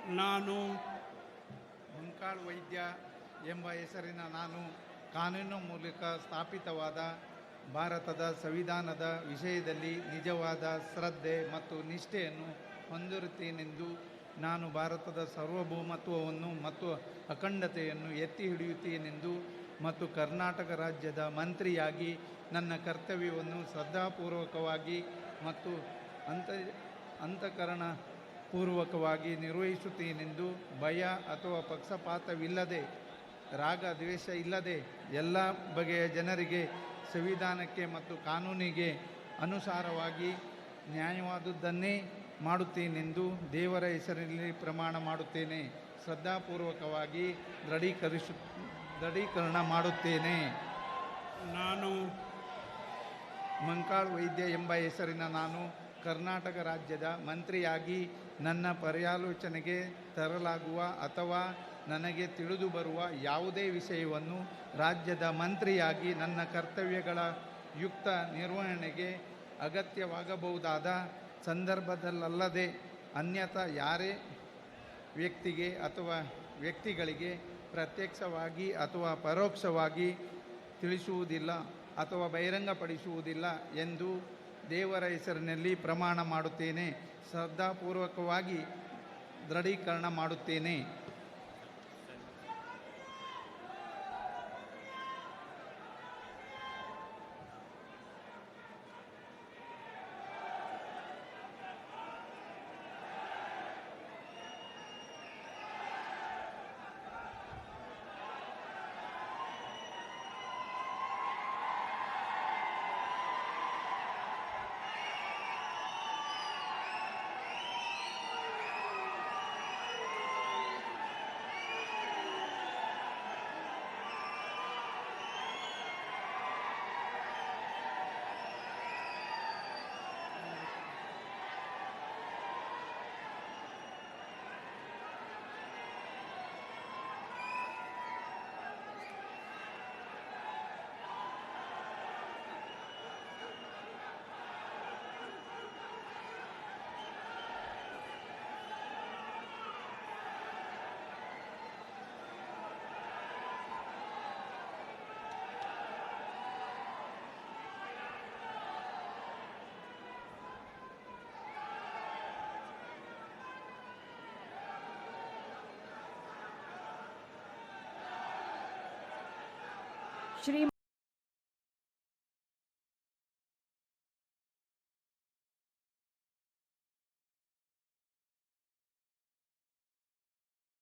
ನಾನು ಮಂಕಾಳ್ ವೈದ್ಯ ಎಂಬ ಹೆಸರಿನ ನಾನು ಕಾನೂನು ಮೂಲಕ ಸ್ಥಾಪಿತವಾದ ಭಾರತದ ಸಂವಿಧಾನದ ವಿಷಯದಲ್ಲಿ ನಿಜವಾದ ಶ್ರದ್ಧೆ ಮತ್ತು ನಿಷ್ಠೆಯನ್ನು ಹೊಂದಿರುತ್ತೇನೆಂದು ನಾನು ಭಾರತದ ಸಾರ್ವಭೌಮತ್ವವನ್ನು ಮತ್ತು ಅಖಂಡತೆಯನ್ನು ಎತ್ತಿ ಹಿಡಿಯುತ್ತೇನೆಂದು ಮತ್ತು ಕರ್ನಾಟಕ ರಾಜ್ಯದ ಮಂತ್ರಿಯಾಗಿ ನನ್ನ ಕರ್ತವ್ಯವನ್ನು ಶ್ರದ್ಧಾಪೂರ್ವಕವಾಗಿ ಮತ್ತು ಅಂತಃಕರಣ ಪೂರ್ವಕವಾಗಿ ನಿರ್ವಹಿಸುತ್ತೇನೆಂದು ಭಯ ಅಥವಾ ಪಕ್ಷಪಾತವಿಲ್ಲದೆ ರಾಗ ದ್ವೇಷ ಇಲ್ಲದೆ ಎಲ್ಲ ಬಗೆಯ ಜನರಿಗೆ ಸಂವಿಧಾನಕ್ಕೆ ಮತ್ತು ಕಾನೂನಿಗೆ ಅನುಸಾರವಾಗಿ ನ್ಯಾಯವಾದುದನ್ನೇ ಮಾಡುತ್ತೇನೆಂದು ದೇವರ ಹೆಸರಿನಲ್ಲಿ ಪ್ರಮಾಣ ಮಾಡುತ್ತೇನೆ. ಶ್ರದ್ಧಾಪೂರ್ವಕವಾಗಿ ದೃಢೀಕರಣ ಮಾಡುತ್ತೇನೆ. ನಾನು ಮಂಕಾಳ್ ವೈದ್ಯ ಎಂಬ ಹೆಸರಿನ ನಾನು ಕರ್ನಾಟಕ ರಾಜ್ಯದ ಮಂತ್ರಿಯಾಗಿ ನನ್ನ ಪರ್ಯಾಲೋಚನೆಗೆ ತರಲಾಗುವ ಅಥವಾ ನನಗೆ ತಿಳಿದು ಬರುವ ಯಾವುದೇ ವಿಷಯವನ್ನು ರಾಜ್ಯದ ಮಂತ್ರಿಯಾಗಿ ನನ್ನ ಕರ್ತವ್ಯಗಳ ಯುಕ್ತ ನಿರ್ವಹಣೆಗೆ ಅಗತ್ಯವಾಗಬಹುದಾದ ಸಂದರ್ಭದಲ್ಲದೆ ಅನ್ಯಥಾ ಯಾರೇ ವ್ಯಕ್ತಿಗೆ ಅಥವಾ ವ್ಯಕ್ತಿಗಳಿಗೆ ಪ್ರತ್ಯಕ್ಷವಾಗಿ ಅಥವಾ ಪರೋಕ್ಷವಾಗಿ ತಿಳಿಸುವುದಿಲ್ಲ ಅಥವಾ ಬಹಿರಂಗಪಡಿಸುವುದಿಲ್ಲ ಎಂದು ದೇವರ ಹೆಸರಿನಲ್ಲಿ ಪ್ರಮಾಣ ಮಾಡುತ್ತೇನೆ. ಶ್ರದ್ಧಾಪೂರ್ವಕವಾಗಿ ದೃಢೀಕರಣ ಮಾಡುತ್ತೇನೆ.